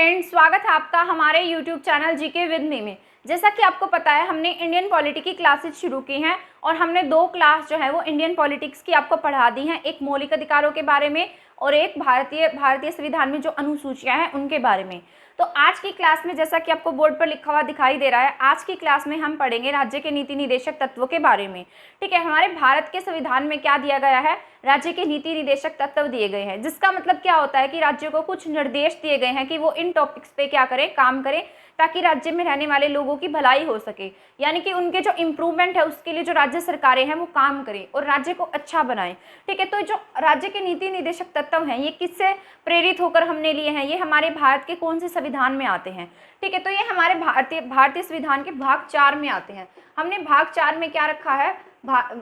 Friends, स्वागत है आपका हमारे YouTube channel GK with me में। जैसा कि आपको पता है, हमने इंडियन पॉलिटी की क्लासेस शुरू की हैं और हमने 2 क्लास जो है वो इंडियन पॉलिटिक्स की आपको पढ़ा दी हैं, एक मौलिक अधिकारों के बारे में और एक भारतीय संविधान में जो अनुसूचियां हैं उनके बारे में। तो आज की क्लास में, जैसा कि आपको बोर्ड पर लिखा हुआ दिखाई दे रहा है, आज की क्लास में हम पढ़ेंगे राज्य के नीति निदेशक तत्वों के बारे में। ठीक है, हमारे भारत के संविधान में क्या दिया गया है, राज्य के नीति निदेशक तत्व दिए गए हैं, जिसका मतलब क्या होता है कि राज्यों को कुछ निर्देश दिए गए हैं कि वो इन टॉपिक्स पे क्या करें, काम करें, ताकि राज्य में रहने वाले लोगों की भलाई हो सके। यानी कि उनके जो इम्प्रूवमेंट है उसके लिए जो राज्य सरकारें हैं वो काम करें और राज्य को अच्छा बनाएं। ठीक है, तो जो राज्य के नीति निदेशक तत्व हैं ये किससे प्रेरित होकर हमने लिए हैं, ये हमारे भारत के कौन से संविधान में आते हैं। ठीक है, तो ये हमारे भारतीय संविधान के भाग 4 में आते हैं। हमने भाग 4 में क्या रखा है,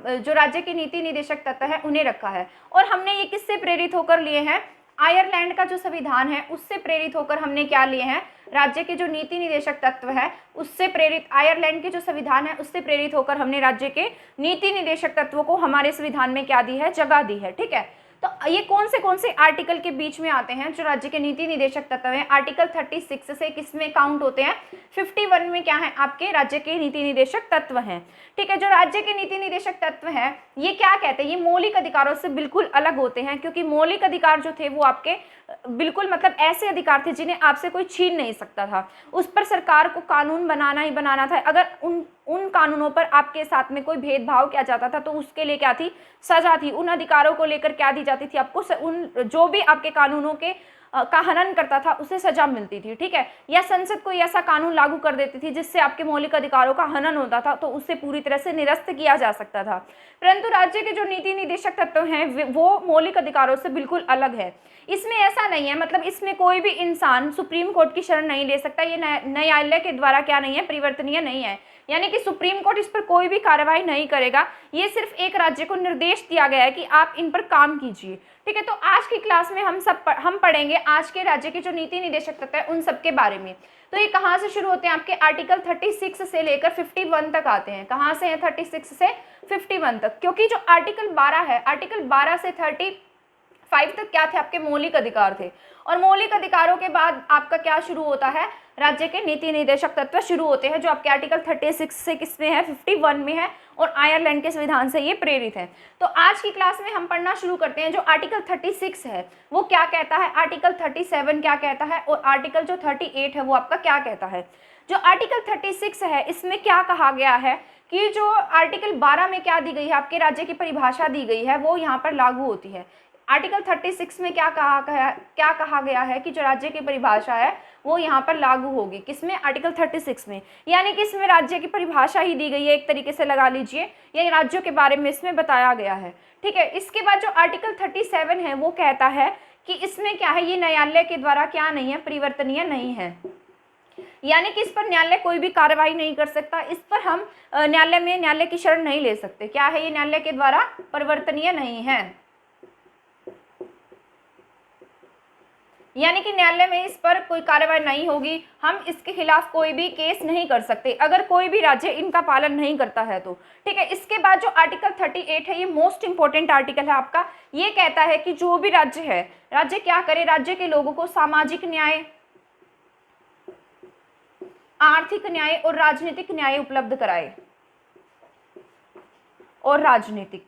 जो राज्य के नीति निदेशक तत्व है उन्हें रखा है। और हमने ये किससे प्रेरित होकर लिए हैं, आयरलैंड का जो संविधान है उससे प्रेरित होकर हमने क्या लिए हैं, राज्य के जो नीति निदेशक तत्व है उससे प्रेरित, आयरलैंड के जो संविधान है उससे प्रेरित होकर हमने राज्य के नीति निदेशक तत्वों को हमारे संविधान में क्या दी है, जगह दी है। ठीक है, तो ये कौन से आर्टिकल के बीच में आते हैं जो राज्य के नीति निदेशक तत्व हैं। आर्टिकल 36 से किसमें काउंट होते हैं, 51 में क्या है, आपके राज्य के नीति निदेशक तत्व हैं। ठीक है, जो राज्य के नीति निदेशक तत्व हैं ये क्या कहते हैं, ये मौलिक अधिकारों से बिल्कुल अलग होते हैं, क्योंकि मौलिक अधिकार जो थे वो आपके बिल्कुल मतलब ऐसे अधिकार थे जिन्हें आपसे कोई छीन नहीं सकता था। उस पर सरकार को कानून बनाना ही बनाना था। अगर उन कानूनों पर आपके साथ में कोई भेदभाव किया जाता था तो उसके लिए क्या थी, सजा थी। उन अधिकारों को लेकर क्या दी जाती थी आपको, उन जो भी आपके कानूनों के का हनन करता था उसे सजा मिलती थी। ठीक है, या संसद कोई ऐसा कानून लागू कर देती थी जिससे आपके मौलिक अधिकारों का हनन होता था तो उसे पूरी तरह से निरस्त किया जा सकता था। परंतु राज्य के जो नीति निदेशक तत्व हैं वो मौलिक अधिकारों से बिल्कुल अलग है। इसमें ऐसा नहीं है, मतलब इसमें कोई भी इंसान सुप्रीम कोर्ट की शरण नहीं ले सकता। ये न्यायालय के द्वारा क्या नहीं है, परिवर्तनीय नहीं है। यानी कि सुप्रीम कोर्ट इस पर कोई भी कार्रवाई नहीं करेगा। ये सिर्फ एक राज्य को निर्देश दिया गया है कि आप इन पर काम कीजिए। ठीक है, तो आज की क्लास में हम पढ़ेंगे आज के राज्य के जो नीति निदेशक तत्व है उन सब के बारे में। तो ये कहाँ से शुरू होते हैं, आपके आर्टिकल 36 से लेकर 51 तक आते हैं। कहाँ से है, 36 से 51 तक, क्योंकि जो आर्टिकल 12 है, आर्टिकल 12 से 35 तक क्या थे, आपके मौलिक अधिकार थे। और मौलिक अधिकारों के बाद आपका क्या शुरू होता है, राज्य के नीति निदेशक तत्व शुरू होते हैं, जो आपके आर्टिकल 36 से किसमें है, 51 में है, और आयरलैंड के संविधान से ये प्रेरित है। तो आज की क्लास में हम पढ़ना शुरू करते हैं। जो आर्टिकल 36 है वो क्या कहता है, आर्टिकल 37 क्या कहता है, और आर्टिकल जो 38 है वो आपका क्या कहता है। जो आर्टिकल 36 है इसमें क्या कहा गया है कि जो आर्टिकल 12 में क्या दी गई है, आपके राज्य की परिभाषा दी गई है, वो यहाँ पर लागू होती है। आर्टिकल 36 में क्या कहा गया है कि जो राज्य की परिभाषा है वो यहाँ पर लागू होगी, किसमें, आर्टिकल 36 में। यानी कि इसमें राज्य की परिभाषा ही दी गई है, एक तरीके से लगा लीजिए, ये राज्यों के बारे में इसमें बताया गया है। ठीक है, इसके बाद जो आर्टिकल 37 है वो कहता है कि इसमें क्या है, ये न्यायालय के द्वारा क्या नहीं है, परिवर्तनीय नहीं है। यानी कि इस पर न्यायालय कोई भी कार्रवाई नहीं कर सकता, इस पर हम न्यायालय की शरण नहीं ले सकते। क्या है, ये न्यायालय के द्वारा परिवर्तनीय नहीं है। यानी कि न्यायालय में इस पर कोई कार्रवाई नहीं होगी, हम इसके खिलाफ कोई भी केस नहीं कर सकते अगर कोई भी राज्य इनका पालन नहीं करता है तो। ठीक है, इसके बाद जो आर्टिकल 38 है ये मोस्ट इंपॉर्टेंट आर्टिकल है आपका। ये कहता है कि जो भी राज्य है, राज्य क्या करे, राज्य के लोगों को सामाजिक न्याय, आर्थिक न्याय और राजनीतिक न्याय उपलब्ध कराए। और राजनीतिक,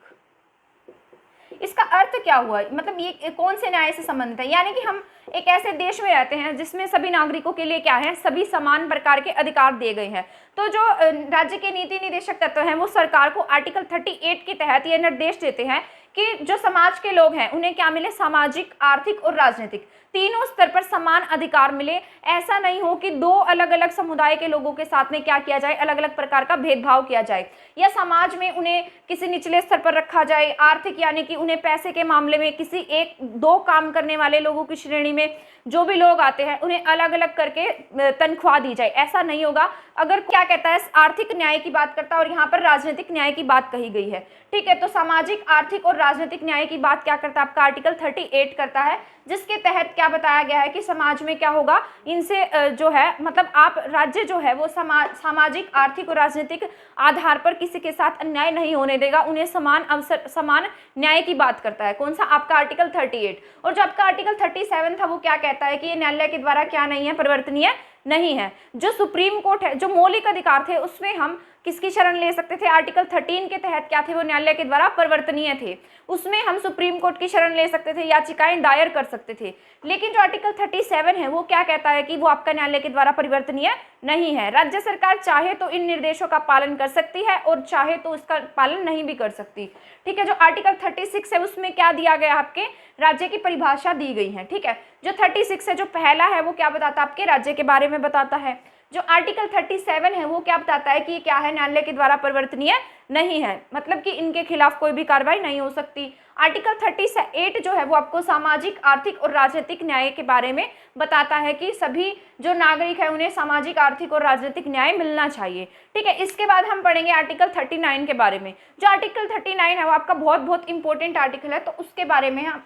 इसका अर्थ क्या हुआ, मतलब ये कौन से न्याय से संबंधित है। यानी कि हम एक ऐसे देश में रहते हैं जिसमें सभी नागरिकों के लिए क्या है, सभी समान प्रकार के अधिकार दिए गए हैं। तो जो राज्य के नीति निदेशक तत्व हैं वो सरकार को आर्टिकल 38 के तहत ये निर्देश देते हैं कि जो समाज के लोग हैं उन्हें क्या मिले, सामाजिक, आर्थिक और राजनीतिक तीनों स्तर पर समान अधिकार मिले। ऐसा नहीं हो कि 2 अलग अलग समुदाय के लोगों के साथ में क्या किया जाए, अलग अलग प्रकार का भेदभाव किया जाए, या समाज में उन्हें किसी निचले स्तर पर रखा जाए। आर्थिक यानी कि उन्हें पैसे के मामले में किसी 1-2 काम करने वाले लोगों की श्रेणी में जो भी लोग आते हैं उन्हें अलग अलग करके तनख्वाह दी जाए, ऐसा नहीं होगा। अगर क्या कहता है, आर्थिक न्याय की बात करता है और यहाँ पर राजनीतिक न्याय की बात कही गई है। ठीक है, तो सामाजिक, आर्थिक और राजनीतिक न्याय की बात क्या करता है, आपका आर्टिकल 38 करता है, जिसके तहत क्या बताया गया है कि समाज में क्या होगा, इनसे जो है मतलब आप राज्य जो है वो सामाजिक, आर्थिक और राजनीतिक आधार पर किसी के साथ अन्याय नहीं होने देगा, उन्हें समान अवसर, समान न्याय की बात करता है। कौन सा? आपका आर्टिकल 38। और जो आपका आर्टिकल 37 था वो क्या कहता है कि ये न्यायालय के द्वारा क्या नहीं है, परिवर्तनीय नहीं है। जो सुप्रीम कोर्ट है, जो मौलिक अधिकार थे उसमें हम किसकी शरण ले सकते थे? आर्टिकल 13 के तहत क्या थे? वो न्यायालय के द्वारा परिवर्तनीय थे, उसमें हम सुप्रीम कोर्ट की शरण ले सकते थे, याचिकाएं दायर कर सकते थे। लेकिन जो आर्टिकल 37 है वो क्या कहता है कि वो आपका न्यायालय के द्वारा परिवर्तनीय नहीं है। राज्य सरकार चाहे तो इन निर्देशों का पालन कर सकती है और चाहे तो इसका पालन नहीं भी कर सकती। ठीक है, जो आर्टिकल 36 है उसमें क्या दिया गया? आपके राज्य की परिभाषा दी गई है। ठीक है, जो 36 है, जो पहला है वो क्या बताता है? आपके राज्य के बारे में बताता है। जो आर्टिकल 37 है वो क्या बताता है कि ये क्या है? न्यायालय के द्वारा परिवर्तनीय नहीं है, मतलब कि इनके खिलाफ कोई भी कार्रवाई नहीं हो सकती। आर्टिकल 38 जो है वो आपको सामाजिक, आर्थिक और राजनीतिक न्याय के बारे में बताता है कि सभी जो नागरिक है उन्हें सामाजिक, आर्थिक और राजनीतिक न्याय मिलना चाहिए। ठीक है, इसके बाद हम पढ़ेंगे आर्टिकल 39 के बारे में। जो आर्टिकल 39 है वो आपका बहुत बहुत इंपॉर्टेंट आर्टिकल है, तो उसके बारे में हम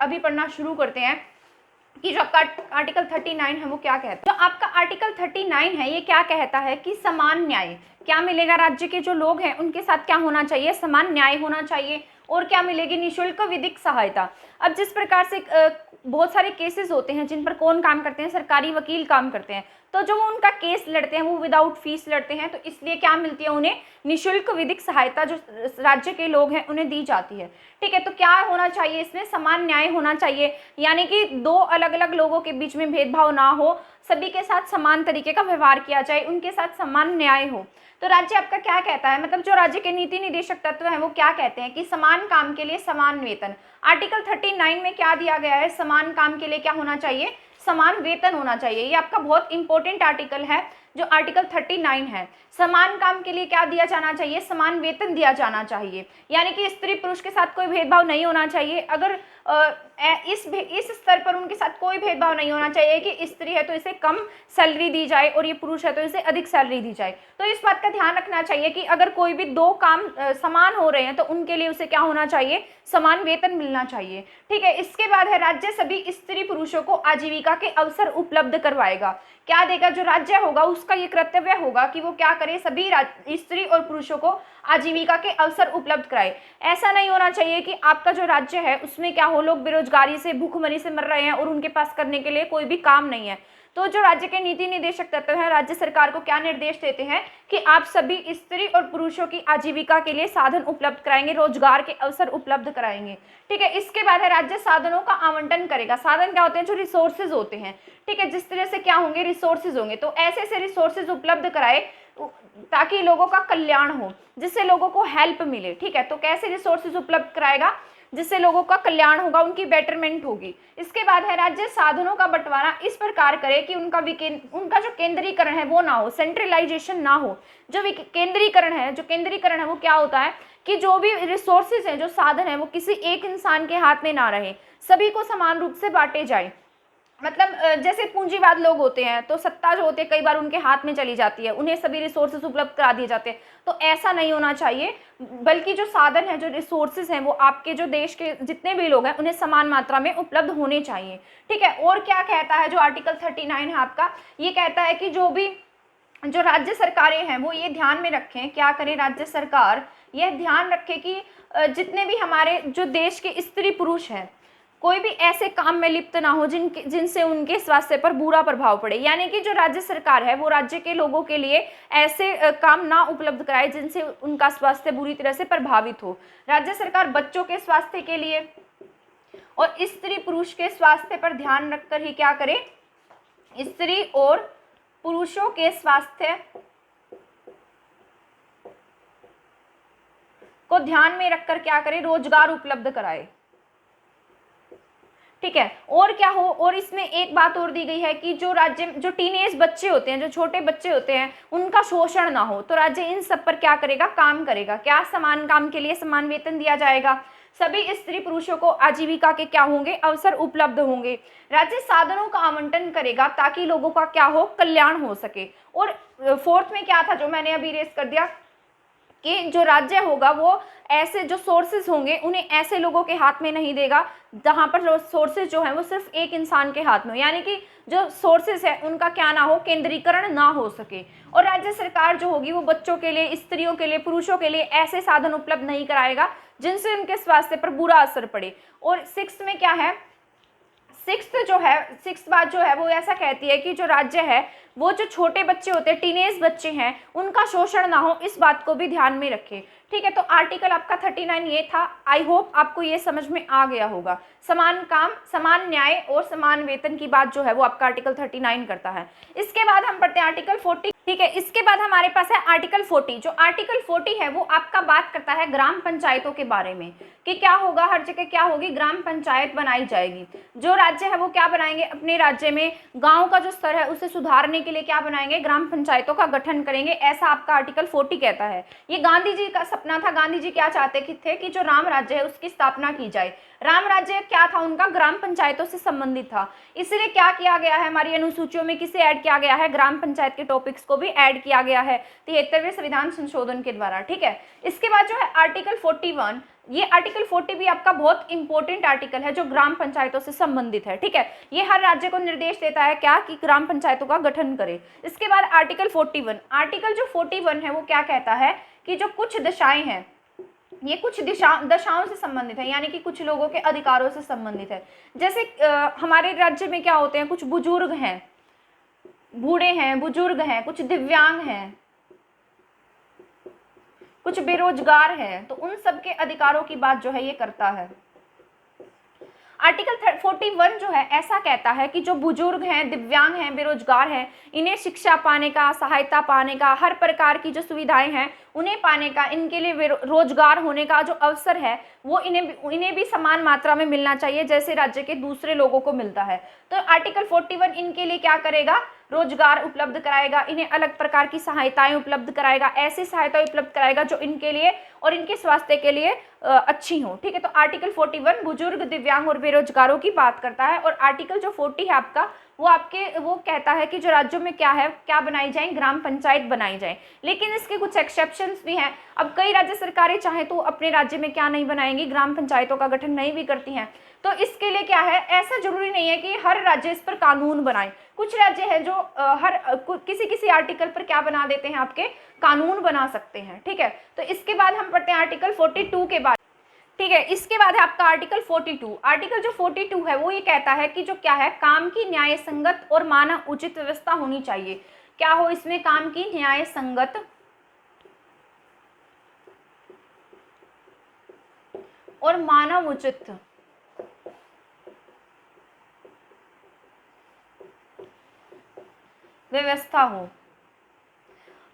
अभी पढ़ना शुरू करते हैं कि जो आपका आर्टिकल 39 है वो क्या कहता है। जो आपका आर्टिकल 39 है ये क्या कहता है कि समान न्याय क्या मिलेगा? राज्य के जो लोग हैं उनके साथ क्या होना चाहिए? समान न्याय होना चाहिए। और क्या मिलेगी? निःशुल्क विधिक सहायता। अब जिस प्रकार से बहुत सारे केसेस होते हैं जिन पर कौन काम करते हैं? सरकारी वकील काम करते हैं, तो जो वो उनका केस लड़ते हैं वो विदाउट फीस लड़ते हैं, तो इसलिए क्या मिलती है उन्हें? निःशुल्क विधिक सहायता जो राज्य के लोग हैं उन्हें दी जाती है। ठीक है, तो क्या होना चाहिए इसमें? समान न्याय होना चाहिए, यानी कि दो अलग अलग लोगों के बीच में भेदभाव ना हो, सभी के साथ समान तरीके का व्यवहार किया जाए, उनके साथ समान न्याय हो। तो राज्य आपका क्या कहता है, मतलब जो राज्य के नीति निदेशक तत्व हैं वो क्या कहते हैं कि समान काम के लिए समान वेतन। आर्टिकल 39 में क्या दिया गया है? समान काम के लिए क्या होना चाहिए? समान वेतन होना चाहिए। ये आपका बहुत इंपॉर्टेंट आर्टिकल है जो आर्टिकल 39 है। समान काम के लिए क्या दिया जाना चाहिए? समान वेतन दिया जाना चाहिए, यानी कि स्त्री पुरुष के साथ कोई भेदभाव नहीं होना चाहिए। अगर इस स्तर पर उनके साथ कोई भेदभाव नहीं होना चाहिए कि स्त्री है तो इसे कम सैलरी दी जाए और ये पुरुष है तो इसे अधिक सैलरी दी जाए। तो इस बात का ध्यान रखना चाहिए कि अगर कोई भी दो काम समान हो रहे हैं तो उनके लिए उसे क्या होना चाहिए? समान वेतन मिलना चाहिए। ठीक है, इसके बाद है राज्य सभी स्त्री पुरुषों को आजीविका के अवसर उपलब्ध करवाएगा। क्या देगा? जो राज्य होगा उसका ये कर्तव्य होगा कि वो क्या करे? सभी स्त्री और पुरुषों को आजीविका के अवसर उपलब्ध कराए। ऐसा नहीं होना चाहिए कि आपका जो राज्य है उसमें क्या हो, लोग बेरोजगारी से, भूखमरी से मर रहे हैं और उनके पास करने के लिए कोई भी काम नहीं है। तो जो राज्य के नीति निदेशक तत्व हैं राज्य सरकार को क्या निर्देश देते हैं कि आप सभी स्त्री और पुरुषों की आजीविका के लिए साधन उपलब्ध कराएंगे, रोजगार के अवसर उपलब्ध कराएंगे। ठीक है, इसके बाद है राज्य साधनों का आवंटन करेगा। साधन क्या होते हैं? जो रिसोर्सेज होते हैं। ठीक है, जिस तरह से क्या होंगे? रिसोर्सेज होंगे, तो ऐसे ऐसे रिसोर्सेज उपलब्ध कराए ताकि लोगों का कल्याण हो, जिससे लोगों को हेल्प मिले। ठीक है, तो कैसे रिसोर्सेज उपलब्ध कराएगा? जिससे लोगों का कल्याण होगा, उनकी बेटरमेंट होगी। इसके बाद है राज्य साधनों का बंटवारा इस प्रकार करे कि उनका जो केंद्रीकरण है वो ना हो, सेंट्रलाइजेशन ना हो। जो केंद्रीकरण है वो क्या होता है कि जो भी रिसोर्सेज हैं, जो साधन है वो किसी एक इंसान के हाथ में ना रहे, सभी को समान रूप से बांटे जाए। मतलब जैसे पूंजीवाद लोग होते हैं तो सत्ता जो होती है कई बार उनके हाथ में चली जाती है, उन्हें सभी रिसोर्सेज उपलब्ध करा दिए जाते हैं। तो ऐसा नहीं होना चाहिए, बल्कि जो साधन है, जो रिसोर्सेज हैं वो आपके जो देश के जितने भी लोग हैं उन्हें समान मात्रा में उपलब्ध होने चाहिए। ठीक है, और क्या कहता है जो आर्टिकल 39 है आपका? ये कहता है कि जो राज्य सरकारें हैं वो ये ध्यान में रखें, क्या करें? राज्य सरकार यह ध्यान रखे कि जितने भी हमारे जो देश के स्त्री पुरुष हैं कोई भी ऐसे काम में लिप्त ना हो जिनसे उनके स्वास्थ्य पर बुरा प्रभाव पड़े। यानी कि जो राज्य सरकार है वो राज्य के लोगों के लिए ऐसे काम ना उपलब्ध कराए जिनसे उनका स्वास्थ्य बुरी तरह से प्रभावित हो। राज्य सरकार बच्चों के स्वास्थ्य के लिए और स्त्री पुरुष के स्वास्थ्य पर ध्यान रखकर ही क्या करे? स्त्री और पुरुषों के स्वास्थ्य को ध्यान में रखकर क्या करे? रोजगार उपलब्ध कराए। ठीक है, और क्या हो? और इसमें एक बात और दी गई है कि जो टीनेज बच्चे होते हैं, जो छोटे बच्चे होते हैं, उनका शोषण ना हो। तो राज्य इन सब पर क्या करेगा? काम करेगा। क्या? समान काम के लिए समान वेतन दिया जाएगा, सभी स्त्री पुरुषों को आजीविका के क्या होंगे? अवसर उपलब्ध होंगे। राज्य साधनों का आवंटन करेगा ताकि लोगों का क्या हो? कल्याण हो सके। और फोर्थ में क्या था जो मैंने अभी रेस कर दिया कि जो राज्य होगा वो ऐसे जो सोर्सेज होंगे उन्हें ऐसे लोगों के हाथ में नहीं देगा जहाँ पर सोर्सेज जो हैं वो सिर्फ एक इंसान के हाथ में हो, यानी कि जो सोर्सेज है उनका क्या ना हो, केंद्रीकरण ना हो सके। और राज्य सरकार जो होगी वो बच्चों के लिए, स्त्रियों के लिए, पुरुषों के लिए ऐसे साधन उपलब्ध नहीं कराएगा जिनसे उनके स्वास्थ्य पर बुरा असर पड़े। और सिक्स्थ में क्या है, सिक्स्थ बात जो है वो ऐसा कहती है कि जो राज्य है वो जो छोटे बच्चे होते हैं, टीनेज बच्चे हैं, उनका शोषण ना हो, इस बात को भी ध्यान में रखें। ठीक है, तो आर्टिकल आपका 39 ये था। आई होप आपको ये समझ में आ गया होगा। समान काम, समान न्याय और समान वेतन की बात जो है वो आपका आर्टिकल 39 करता है। इसके बाद हम पढ़ते हैं आर्टिकल 40। ठीक है, इसके बाद हमारे पास है आर्टिकल 40। जो आर्टिकल 40 है वो आपका बात करता है ग्राम पंचायतों के बारे में कि क्या होगा, हर जगह क्या होगी, ग्राम पंचायत बनाई जाएगी। जो राज्य है वो क्या बनाएंगे, अपने राज्य में गांव का जो स्तर है उसे सुधारने के लिए क्या बनाएंगे, ग्राम पंचायतों का गठन करेंगे, ऐसा आपका आर्टिकल 40 कहता है। ये गांधी जी का सपना था। गांधी जी क्या चाहते थे कि जो राम राज्य है उसकी स्थापना की जाए। राम राज्य क्या था उनका, ग्राम पंचायतों से संबंधित था। इसलिए क्या किया गया है, हमारी अनुसूचियों में किसे ऐड किया गया है, ग्राम पंचायत के टॉपिक्स को भी ऐड किया गया है 73वें संविधान संशोधन के द्वारा। ठीक है, इसके बाद जो है आर्टिकल 41, ये आर्टिकल 40 भी आपका बहुत इंपॉर्टेंट आर्टिकल है जो ग्राम पंचायतों से संबंधित है। ठीक है, ये हर राज्य को निर्देश देता है क्या, कि ग्राम पंचायतों का गठन करे। इसके बाद आर्टिकल 41, आर्टिकल जो 41 है वो क्या कहता है कि जो कुछ दशाएं हैं ये कुछ दशाओं से संबंधित है, यानी कि कुछ लोगों के अधिकारों से संबंधित है। जैसे हमारे राज्य में क्या होते हैं, कुछ बुजुर्ग हैं, बूढ़े हैं, बुजुर्ग हैं, कुछ दिव्यांग हैं, कुछ बेरोजगार हैं, तो उन सब के अधिकारों की बात जो है ये करता है। आर्टिकल 41 जो है ऐसा कहता है कि जो बुजुर्ग हैं, दिव्यांग हैं, बेरोजगार हैं, इन्हें शिक्षा पाने का, सहायता पाने का, हर प्रकार की जो सुविधाएं हैं उन्हें पाने का, इनके लिए रोजगार होने का जो अवसर है वो इन्हें भी समान मात्रा में मिलना चाहिए जैसे राज्य के दूसरे लोगों को मिलता है। तो आर्टिकल 41 इनके लिए क्या करेगा, रोजगार उपलब्ध कराएगा, इन्हें अलग प्रकार की सहायताएं उपलब्ध कराएगा, ऐसी सहायताएं उपलब्ध कराएगा जो इनके लिए और इनके स्वास्थ्य के लिए अच्छी हो। ठीक है, तो आर्टिकल 41 बुजुर्ग, दिव्यांग और बेरोजगारों की बात करता है। और आर्टिकल जो 40 है आपका वो कहता है कि जो राज्यों में क्या बनाई जाए, ग्राम पंचायत बनाई जाए। लेकिन इसके कुछ एक्सेप्शंस भी हैं। अब कई राज्य सरकारें चाहे तो अपने राज्य में क्या नहीं बनाएंगी, ग्राम पंचायतों का गठन नहीं भी करती हैं। तो इसके लिए क्या है, ऐसा जरूरी नहीं है कि हर राज्य इस पर कानून बनाए। कुछ राज्य है जो किसी आर्टिकल पर क्या बना देते हैं, आपके कानून बना सकते हैं। ठीक है, तो इसके बाद हम पढ़ते हैं आर्टिकल 42 के बाद। ठीक है, इसके बाद है आपका आर्टिकल 42। आर्टिकल जो 42 है वो ये कहता है कि जो क्या है, काम की न्याय संगत और मानव उचित व्यवस्था होनी चाहिए। क्या हो इसमें, काम की न्याय संगत और मानव उचित व्यवस्था हो।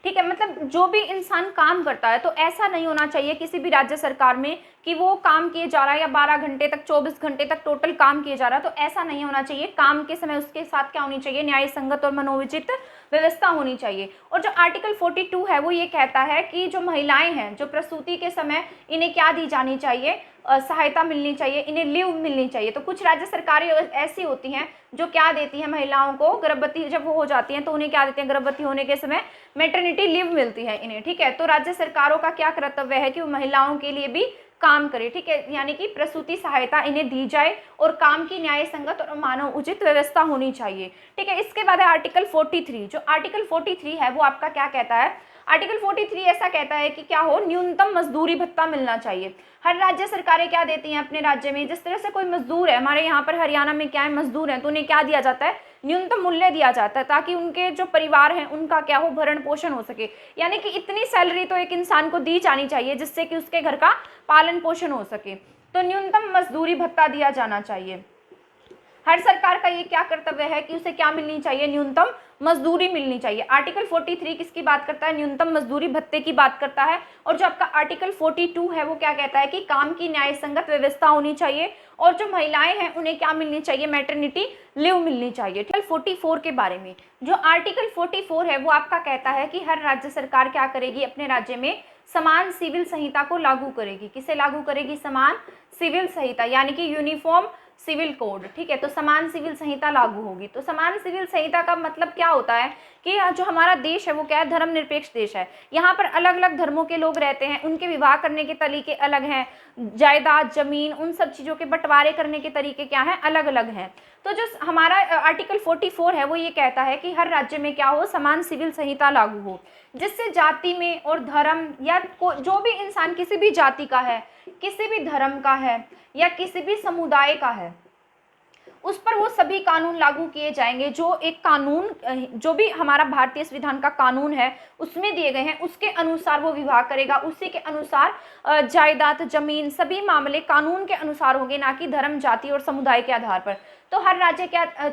ठीक है, मतलब जो भी इंसान काम करता है तो ऐसा नहीं होना चाहिए किसी भी राज्य सरकार में कि वो काम किए जा रहा है या 12 घंटे तक, 24 घंटे तक टोटल काम किए जा रहा है, तो ऐसा नहीं होना चाहिए। काम के समय उसके साथ क्या होनी चाहिए, न्याय संगत और मनोविचित व्यवस्था होनी चाहिए। और जो आर्टिकल 42 है वो ये कहता है कि जो महिलाएं हैं, जो प्रसूति के समय इन्हें क्या दी जानी चाहिए, सहायता मिलनी चाहिए, इन्हें लीव मिलनी चाहिए। तो कुछ राज्य सरकारें ऐसी होती हैं जो क्या देती हैं महिलाओं को, गर्भवती जब वो हो जाती हैं तो उन्हें क्या देते हैं, गर्भवती होने के समय मैटरनिटी लीव मिलती है इन्हें। ठीक है, तो राज्य सरकारों का क्या कर्तव्य है कि वो महिलाओं के लिए भी काम करे। ठीक है, यानी कि प्रसूति सहायता इन्हें दी जाए और काम की न्याय संगत और मानव उचित व्यवस्था होनी चाहिए। ठीक है, इसके बाद है आर्टिकल 43। जो आर्टिकल 43 है वो आपका क्या कहता है, आर्टिकल 43 ऐसा कहता है कि क्या हो, न्यूनतम मजदूरी भत्ता मिलना चाहिए। हर राज्य सरकारें क्या देती हैं अपने राज्य में, जिस तरह से कोई मजदूर है, हमारे यहाँ पर हरियाणा में क्या है, मजदूर है तो उन्हें क्या दिया जाता है, न्यूनतम मूल्य दिया जाता है ताकि उनके जो परिवार हैं उनका क्या हो, भरण पोषण हो सके। यानी कि इतनी सैलरी तो एक इंसान को दी जानी चाहिए जिससे कि उसके घर का पालन पोषण हो सके। तो न्यूनतम मजदूरी भत्ता दिया जाना चाहिए। हर सरकार का ये क्या कर्तव्य है कि उसे क्या मिलनी चाहिए, न्यूनतम मजदूरी मिलनी चाहिए। आर्टिकल 43 किसकी बात करता है, न्यूनतम मजदूरी भत्ते की बात करता है। और जो आपका आर्टिकल 42 है वो क्या कहता है कि काम की न्याय संगत व्यवस्था होनी चाहिए और जो महिलाएं हैं उन्हें क्या मिलनी चाहिए, मैटरनिटी लीव मिलनी चाहिए। आर्टिकल 44 के बारे में, जो आर्टिकल 44 है वो आपका कहता है कि हर राज्य सरकार क्या करेगी, अपने राज्य में समान सिविल संहिता को लागू करेगी। किसे लागू करेगी, समान सिविल संहिता, यानी कि यूनिफॉर्म सिविल कोड, ठीक है। तो समान सिविल संहिता लागू होगी। तो समान सिविल संहिता का मतलब क्या होता है कि जो हमारा देश है वो क्या है, धर्मनिरपेक्ष देश है। यहाँ पर अलग अलग धर्मों के लोग रहते हैं, उनके विवाह करने के तरीके अलग हैं, जायदाद, जमीन, उन सब चीज़ों के बंटवारे करने के तरीके क्या हैं, अलग अलग हैं। तो जो हमारा आर्टिकल 44 है वो ये कहता है कि हर राज्य में क्या हो, समान सिविल संहिता लागू हो, जिससे जाति में और धर्म या जो भी इंसान किसी भी जाति का है, किसी भी धर्म का है या किसी भी समुदाय का है, उस पर वो सभी कानून लागू किए जाएंगे जो एक कानून, जो भी हमारा भारतीय संविधान का कानून है उसमें दिए गए हैं, उसके अनुसार वो विवाह करेगा। उसी के अनुसार जायदाद, जमीन, सभी मामले कानून के अनुसार होंगे, ना कि धर्म, जाति और समुदाय के आधार पर। तो हर राज्य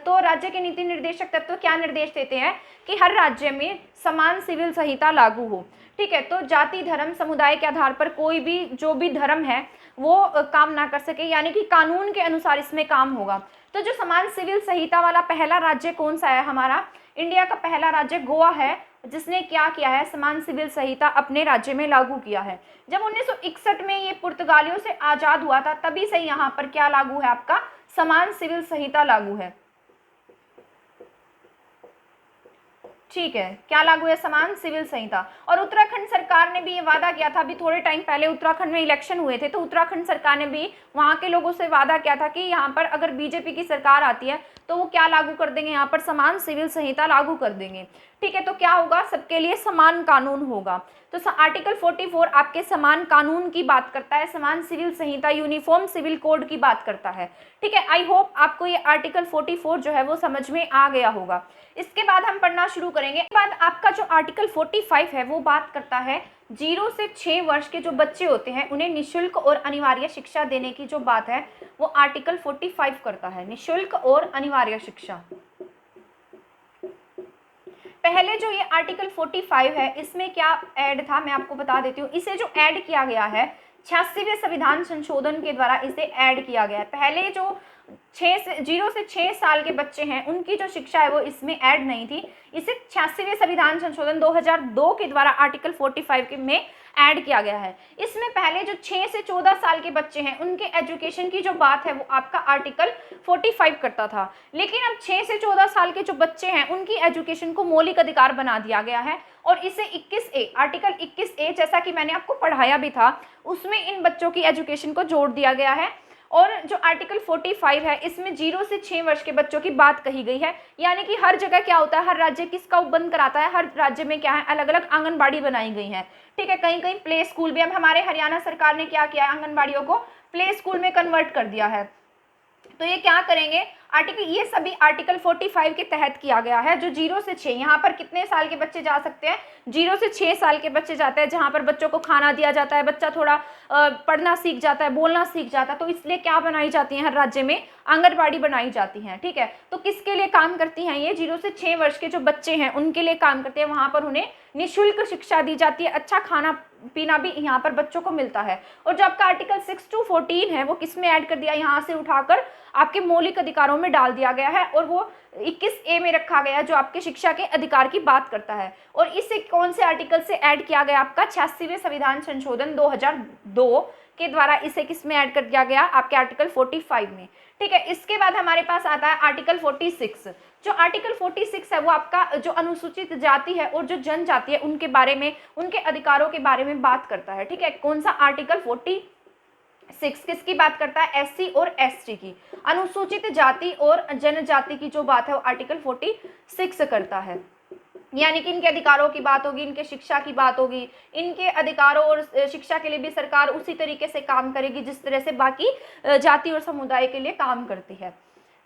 राज्य के नीति निर्देशक तत्व क्या निर्देश देते हैं कि हर राज्य में समान सिविल संहिता लागू हो, ठीक है। तो जाति, धर्म, समुदाय के आधार पर कोई भी जो भी धर्म है वो काम ना कर सके, यानी कि कानून के अनुसार इसमें काम होगा। तो जो समान सिविल संहिता वाला पहला राज्य कौन सा है, हमारा इंडिया का पहला राज्य गोवा है, जिसने क्या किया है, समान सिविल संहिता अपने राज्य में लागू किया है। जब 1961 में ये पुर्तगालियों से आज़ाद हुआ था, तभी से यहाँ पर क्या लागू है, आपका समान सिविल संहिता लागू है, ठीक है। क्या लागू है, समान सिविल संहिता। और उत्तराखंड सरकार ने भी ये वादा किया था, अभी थोड़े टाइम पहले उत्तराखंड में इलेक्शन हुए थे, तो उत्तराखंड सरकार ने भी वहाँ के लोगों से वादा किया था कि यहाँ पर अगर बीजेपी की सरकार आती है तो वो क्या लागू कर देंगे, यहाँ पर समान सिविल संहिता लागू कर देंगे, ठीक है। तो क्या होगा, सबके लिए समान कानून होगा। तो आर्टिकल 44 आपके समान कानून की बात करता है, समान सिविल संहिता, यूनिफॉर्म सिविल कोड की बात करता है, ठीक है। आई होप आपको ये आर्टिकल 44 जो है वो समझ में आ गया होगा। इसके बाद हम पढ़ना शुरू करेंगे। इसके बाद आपका जो आर्टिकल 45 है वो बात करता है 0 से 6 वर्ष के जो बच्चे होते हैं उन्हें निःशुल्क और अनिवार्य शिक्षा देने की जो बात है वो आर्टिकल 45 करता है, निःशुल्क और अनिवार्य शिक्षा। पहले जो ये आर्टिकल 45 है इसमें क्या ऐड था, मैं आपको बता देती हूँ। इसे जो ऐड किया गया है 86वें संविधान संशोधन के द्वारा इसे ऐड किया गया है। पहले जो 0 से 6 साल के बच्चे हैं उनकी जो शिक्षा है वो इसमें ऐड नहीं थी, इसे 86वें संविधान संशोधन 2002 के द्वारा आर्टिकल 45 में ऐड किया गया है। इसमें पहले जो 6 से 14 साल के बच्चे हैं उनके एजुकेशन की जो बात है वो आपका आर्टिकल 45 करता था, लेकिन अब 6 से 14 साल के जो बच्चे हैं उनकी एजुकेशन को मौलिक अधिकार बना दिया गया है और इसे 21A, आर्टिकल 21A जैसा कि मैंने आपको पढ़ाया भी था उसमें इन बच्चों की एजुकेशन को जोड़ दिया गया है। और जो आर्टिकल 45 है इसमें 0 से 6 वर्ष के बच्चों की बात कही गई है, यानी कि हर जगह क्या होता है, हर राज्य किसका उपबंध कराता है, हर राज्य में क्या है, अलग अलग आंगनबाड़ी बनाई गई है, ठीक है। कहीं कहीं प्ले स्कूल भी, अब हमारे हरियाणा सरकार ने क्या किया है, आंगनबाड़ियों को प्ले स्कूल में कन्वर्ट कर दिया है। तो ये क्या करेंगे, ये सभी आर्टिकल 45 के तहत किया गया है। जो 0 से 6, यहाँ पर कितने साल के बच्चे जा सकते हैं, 0 से 6 साल के बच्चे जाते हैं, जहाँ पर बच्चों को खाना दिया जाता है, बच्चा थोड़ा पढ़ना सीख जाता है, बोलना सीख जाता है। तो इसलिए क्या बनाई जाती है, हर राज्य में आंगनबाड़ी बनाई जाती हैं, ठीक है। तो किसके लिए काम करती हैं ये, 0 से 6 वर्ष के जो बच्चे हैं उनके लिए काम करते हैं। वहाँ पर उन्हें निःशुल्क शिक्षा दी जाती है, अच्छा खाना पीना भी यहाँ पर बच्चों को मिलता है। और जो आपका आर्टिकल 6 to 14 है वो किस में ऐड कर दिया, यहाँ से उठाकर आपके मौलिक अधिकारों में डाल दिया गया है और वो 21A में रखा गया जो आपके शिक्षा के अधिकार की बात करता है। और इसे कौन से आर्टिकल से ऐड किया गया, आपका 86वें संविधान संशोधन 2002 के द्वारा इसे किस में ऐड कर दिया गया, आपके आर्टिकल 45 में, ठीक है। इसके बाद हमारे पास आता है आर्टिकल 46। जो आर्टिकल 46 है वो आपका जो अनुसूचित जाति है और जो जनजाति है उनके बारे में, उनके अधिकारों के बारे में बात करता है, ठीक है। कौन सा आर्टिकल 46 किसकी बात करता है, SC और ST की, अनुसूचित जाति और जनजाति की जो बात है वो आर्टिकल 46 करता है। यानी कि इनके अधिकारों की बात होगी, इनके शिक्षा की बात होगी, इनके अधिकारों और शिक्षा के लिए भी सरकार उसी तरीके से काम करेगी जिस तरह से बाकी जाति और समुदाय के लिए काम करती है,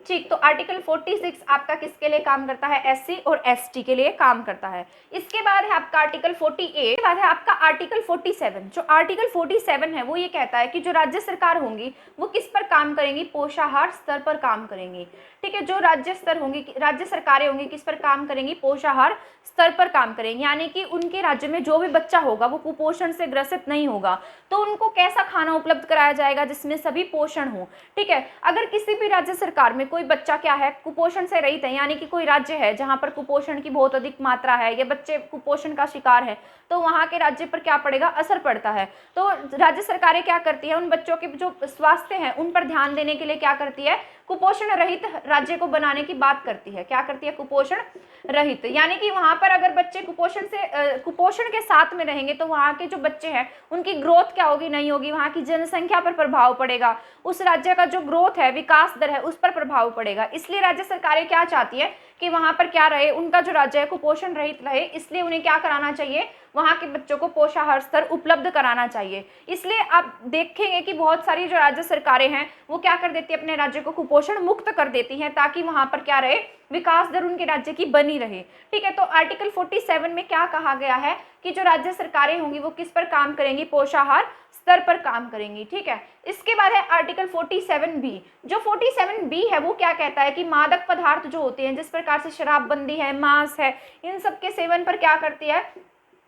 ठीक। तो आर्टिकल 46 आपका किसके लिए काम करता है, SC और ST के लिए काम करता है। इसके बाद है आपका आर्टिकल 48, बाद है आपका आर्टिकल 47। जो आर्टिकल 47 है वो ये कहता है कि जो राज्य सरकार होंगी वो किस पर काम करेंगी, पोषाहार स्तर पर काम करेंगी, ठीक है। जो राज्य सरकारें होंगी किस पर काम करेंगी, पोषाहार स्तर पर काम करेंगे, यानी कि उनके राज्य में जो भी बच्चा होगा वो कुपोषण से ग्रसित नहीं होगा, तो उनको कैसा खाना उपलब्ध कराया जाएगा जिसमें सभी पोषण हो, ठीक है। अगर किसी भी राज्य सरकार में कोई बच्चा क्या है कुपोषण से रहित है, यानी कि कोई राज्य है जहाँ पर कुपोषण की बहुत अधिक मात्रा है, ये बच्चे कुपोषण का शिकार है, तो वहाँ के राज्य पर क्या पड़ेगा, असर पड़ता है। तो राज्य सरकारें क्या करती है, उन बच्चों के जो स्वास्थ्य है उन पर ध्यान देने के लिए क्या करती है, कुपोषण रहित राज्य को बनाने की बात करती है। क्या करती है, कुपोषण रहित, यानी कि वहां पर अगर बच्चे कुपोषण के साथ में रहेंगे तो वहां के जो बच्चे हैं उनकी ग्रोथ क्या होगी, नहीं होगी, वहां की जनसंख्या पर प्रभाव पड़ेगा, उस राज्य का जो ग्रोथ है, विकास दर है, उस पर प्रभाव पड़ेगा। इसलिए राज्य सरकारें क्या चाहती है कि वहां पर क्या रहे, उनका जो राज्य है कुपोषण रहित रहे, इसलिए उन्हें क्या कराना चाहिए, वहां के बच्चों को पोषाहार स्तर उपलब्ध कराना चाहिए। इसलिए आप देखेंगे कि बहुत सारी जो राज्य सरकारें हैं वो क्या कर देती है, अपने राज्य को कुपोषण मुक्त कर देती हैं, ताकि वहां पर क्या रहे, विकास दर उनके राज्य की बनी रहे। ठीक है, तो आर्टिकल 47 में क्या कहा गया है कि जो राज्य सरकारें होंगी वो किस पर काम करेंगी, पोषाहार स्तर पर काम करेंगी। ठीक है, इसके बाद है आर्टिकल 47B। जो 47B है वो क्या कहता है कि मादक पदार्थ जो होते हैं, जिस प्रकार से शराबबंदी है, मांस है, इन सब के सेवन पर क्या करती है,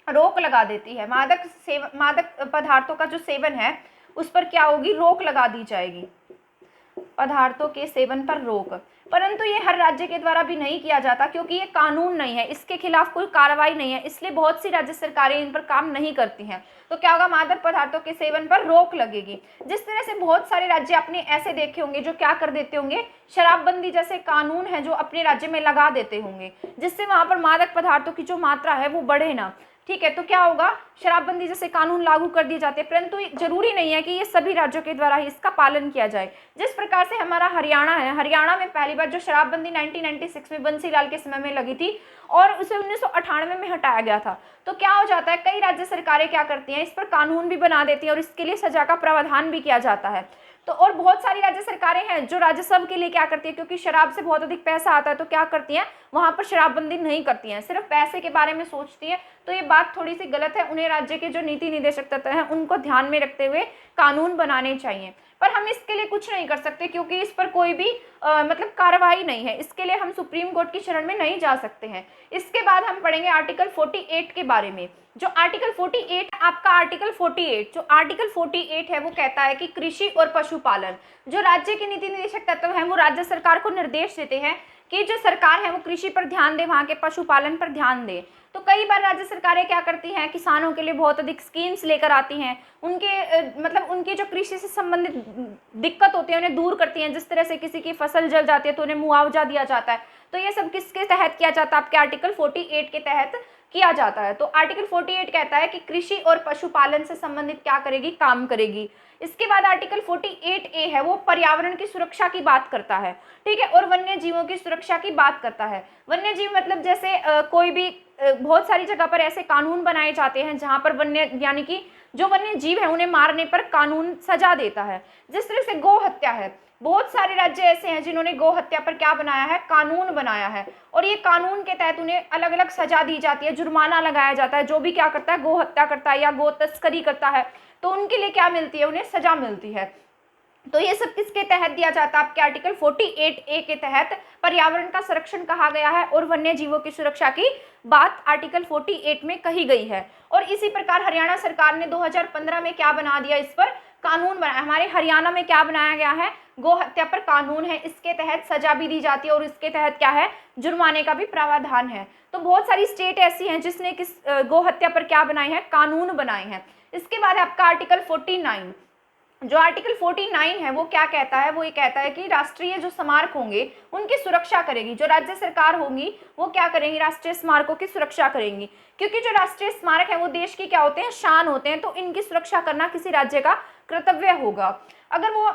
रोक लगा देती है। मादक पदार्थों का जो सेवन है उस पर क्या होगी, रोक लगा दी जाएगी, पदार्थों के सेवन पर रोक। परंतु ये हर राज्य के द्वारा भी नहीं किया जाता, क्योंकि ये कानून नहीं है, इसके खिलाफ कोई कार्रवाई नहीं है, इसलिए बहुत सी राज्य सरकारें इन पर काम नहीं करती हैं। तो क्या होगा, मादक पदार्थों के सेवन पर रोक लगेगी। जिस तरह से बहुत सारे राज्य आपने ऐसे देखे होंगे जो क्या कर देते होंगे, शराबबंदी जैसे कानून है जो अपने राज्य में लगा देते होंगे, जिससे वहां पर मादक पदार्थों की जो मात्रा है वो बढ़े ना। ठीक है, तो क्या होगा, शराबबंदी जैसे कानून लागू कर दिए जाते हैं, परंतु जरूरी नहीं है कि ये सभी राज्यों के द्वारा ही इसका पालन किया जाए। जिस प्रकार से हमारा हरियाणा है, हरियाणा में पहली बार जो शराबबंदी 1996 में बंसीलाल के समय में लगी थी और उसे 1998 में हटाया गया था, तो क्या हो जाता है, कई राज्य सरकारें क्या करती हैं, इस पर कानून भी बना देती हैं और इसके लिए सजा का प्रावधान भी किया जाता है। तो और बहुत सारी राज्य सरकारें हैं जो राजस्व के लिए क्या करती है, क्योंकि शराब से बहुत अधिक पैसा आता है, तो क्या करती हैं, वहां पर शराबबंदी नहीं करती हैं, सिर्फ पैसे के बारे में सोचती है। तो ये बात थोड़ी सी गलत है, उन्हें राज्य के जो नीति निदेशक तत्व हैं उनको ध्यान में रखते हुए कानून बनाने चाहिए। पर हम इसके लिए कुछ नहीं कर सकते, क्योंकि इस पर कोई भी मतलब कार्रवाई नहीं है, इसके लिए हम सुप्रीम कोर्ट की शरण में नहीं जा सकते हैं। इसके बाद हम पढ़ेंगे आर्टिकल 48 के बारे में। जो आर्टिकल 48 आपका आर्टिकल 48 जो आर्टिकल 48 है वो कहता है कि कृषि और पशुपालन, जो राज्य के नीति निदेशक तत्व हैं वो राज्य सरकार को निर्देश देते हैं कि जो सरकार है वो कृषि पर ध्यान दे, वहाँ के पशुपालन पर ध्यान दे। तो कई बार राज्य सरकारें क्या करती हैं, किसानों के लिए बहुत अधिक स्कीम्स लेकर आती हैं, उनके मतलब उनकी जो कृषि से संबंधित दिक्कत होती है उन्हें दूर करती हैं। जिस तरह से किसी की फसल जल जाती है तो उन्हें मुआवजा दिया जाता है, तो ये सब किसके तहत किया जाता है, आपके आर्टिकल 48 के तहत किया जाता है। तो आर्टिकल 48 कहता है कि कृषि और पशुपालन से संबंधित क्या करेगी, काम करेगी। इसके बाद आर्टिकल 48A है वो पर्यावरण की सुरक्षा की बात करता है। ठीक है, और वन्य जीवों की सुरक्षा की बात करता है। वन्य जीव मतलब जैसे कोई भी बहुत सारी जगह पर ऐसे कानून बनाए जाते हैं जहां पर वन्य यानी कि जो वन्य जीव है उन्हें मारने पर कानून सजा देता है। जिस तरह से गौ हत्या है, बहुत सारे राज्य ऐसे हैं जिन्होंने गौ हत्या पर क्या बनाया है, कानून बनाया है, और ये कानून के तहत उन्हें अलग अलग सजा दी जाती है, जुर्माना लगाया जाता है। जो भी क्या करता है, गौ हत्या करता है या गौ तस्करी करता है, तो उनके लिए क्या मिलती है, उन्हें सजा मिलती है। तो ये सब किसके तहत दिया जाता है, आपके आर्टिकल 48A के तहत पर्यावरण का संरक्षण कहा गया है और वन्य जीवों की सुरक्षा की बात आर्टिकल 48 में कही गई है। और इसी प्रकार हरियाणा सरकार ने 2015 में क्या बना दिया, इस पर कानून बनाया। हमारे हरियाणा में क्या बनाया गया है, गौ हत्या पर कानून है, इसके तहत सजा भी दी जाती है और इसके तहत क्या है, जुर्माने का भी प्रावधान है। तो बहुत सारी स्टेट ऐसी हैं जिसने किस गौ हत्या पर क्या बनाए हैं, कानून बनाए हैं। इसके बाद आपका आर्टिकल 49। जो आर्टिकल 49 है वो क्या कहता है, वो ये कहता है कि राष्ट्रीय जो स्मारक होंगे उनकी सुरक्षा करेगी। जो राज्य सरकार होंगी वो क्या करेंगी, राष्ट्रीय स्मारकों की सुरक्षा करेंगी, क्योंकि जो राष्ट्रीय स्मारक है वो देश की क्या होते हैं, शान होते हैं, तो इनकी सुरक्षा करना किसी राज्य का कर्तव्य होगा। अगर वो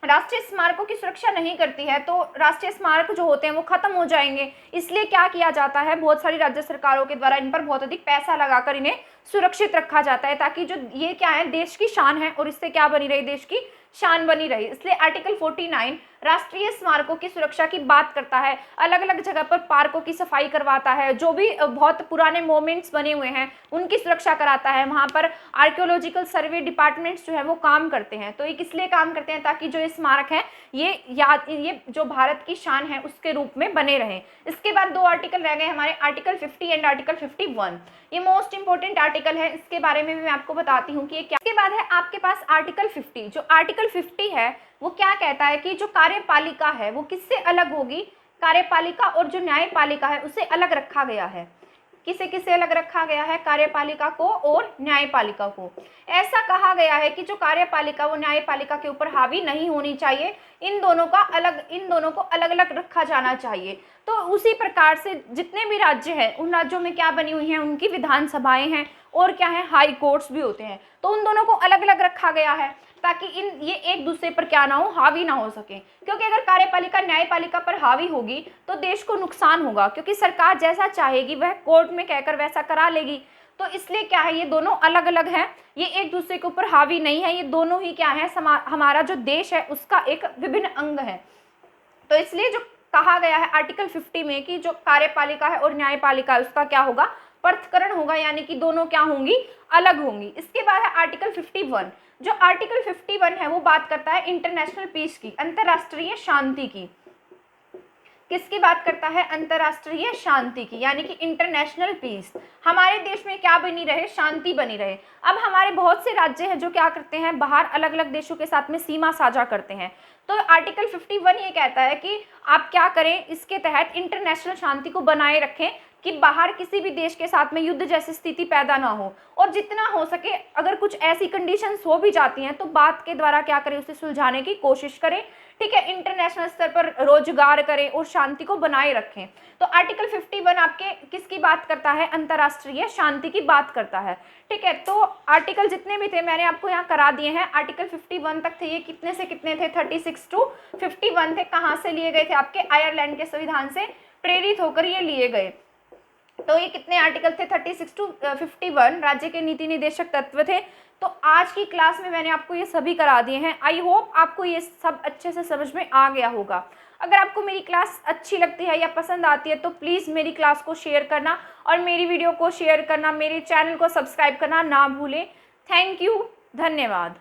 राष्ट्रीय स्मारकों की सुरक्षा नहीं करती है तो राष्ट्रीय स्मारक जो होते हैं वो खत्म हो जाएंगे। इसलिए क्या किया जाता है, बहुत सारी राज्य सरकारों के द्वारा इन पर बहुत अधिक पैसा लगाकर इन्हें सुरक्षित रखा जाता है, ताकि जो ये क्या है, देश की शान है और इससे क्या बनी रही, देश की शान बनी रही। इसलिए आर्टिकल 49 राष्ट्रीय स्मारकों की सुरक्षा की बात करता है। अलग अलग जगह पर पार्कों की सफाई करवाता है, जो भी बहुत पुराने मोमेंट्स बने हुए हैं उनकी सुरक्षा कराता है। वहाँ पर आर्कियोलॉजिकल सर्वे डिपार्टमेंट्स जो है वो काम करते हैं। तो ये किस लिए काम करते हैं, ताकि जो स्मारक है ये जो भारत की शान है उसके रूप में बने रहें। इसके बाद दो आर्टिकल रह गए हमारे, आर्टिकल 50 एंड आर्टिकल 51। ये मोस्ट इंपोर्टेंट आर्टिकल है, इसके बारे में भी मैं आपको बताती हूँ कि ये क्या। इसके बाद है आपके पास आर्टिकल 50। जो आर्टिकल 50 है वो क्या कहता है कि जो कार्यपालिका है वो किससे अलग होगी, कार्यपालिका और जो न्यायपालिका है उसे अलग रखा गया है। किसे किसे अलग रखा गया है, कार्यपालिका को और न्यायपालिका को। ऐसा कहा गया है कि जो कार्यपालिका वो न्यायपालिका के ऊपर हावी नहीं होनी चाहिए, इन दोनों को अलग अलग रखा जाना चाहिए। तो उसी प्रकार से जितने भी राज्य हैं उन राज्यों में क्या बनी हुई हैं, उनकी विधानसभाएं हैं और क्या है, हाई कोर्ट्स भी होते हैं। तो उन दोनों को अलग अलग रखा गया है ताकि ये एक दूसरे पर क्या ना हो, हावी ना हो सके। क्योंकि अगर कार्यपालिका न्यायपालिका पर हावी होगी तो देश को नुकसान होगा, क्योंकि सरकार जैसा चाहेगी वह कोर्ट में कहकर वैसा करा लेगी। तो इसलिए क्या है, ये दोनों अलग अलग हैं, ये एक दूसरे के ऊपर हावी नहीं है, ये दोनों ही क्या है, हमारा जो देश है उसका एक विभिन्न अंग है। तो इसलिए जो कहा गया है आर्टिकल 50 में कि जो कार्यपालिका है और न्यायपालिका है उसका क्या होगा, पृथक्करण होगा, यानी कि दोनों क्या होंगी, अलग होंगी। इसके बाद है आर्टिकल 51। जो आर्टिकल 51 है वो बात करता है इंटरनेशनल पीस की, अंतरराष्ट्रीय शांति की। किसकी बात करता है, अंतरराष्ट्रीय शांति की, यानी कि इंटरनेशनल पीस। हमारे देश में क्या बनी रहे, शांति बनी रहे। अब हमारे बहुत से राज्य हैं जो क्या करते हैं, बाहर अलग अलग देशों के साथ में सीमा साझा करते हैं। तो आर्टिकल 51 ये कहता है कि आप क्या करें, इसके तहत इंटरनेशनल शांति को बनाए रखें कि बाहर किसी भी देश के साथ में युद्ध जैसी स्थिति पैदा ना हो, और जितना हो सके अगर कुछ ऐसी कंडीशंस हो भी जाती हैं तो बात के द्वारा क्या करें, उसे सुलझाने की कोशिश करें। ठीक है, इंटरनेशनल स्तर पर रोजगार करें और शांति को बनाए रखें। तो आर्टिकल 51 आपके किसकी बात करता है, अंतरराष्ट्रीय शांति की बात करता है। ठीक है, तो आर्टिकल जितने भी थे मैंने आपको यहाँ करा दिए हैं। आर्टिकल 51 तक थे, ये कितने से कितने थे, 36 to 51 थे। कहाँ से लिए गए थे, आपके आयरलैंड के संविधान से प्रेरित होकर ये लिए गए। तो ये कितने आर्टिकल थे, 36 to 51 राज्य के नीति निर्देशक तत्व थे। तो आज की क्लास में मैंने आपको ये सभी करा दिए हैं। आई होप आपको ये सब अच्छे से समझ में आ गया होगा। अगर आपको मेरी क्लास अच्छी लगती है या पसंद आती है तो प्लीज़ मेरी क्लास को शेयर करना और मेरी वीडियो को शेयर करना, मेरे चैनल को सब्सक्राइब करना ना भूलें। थैंक यू, धन्यवाद।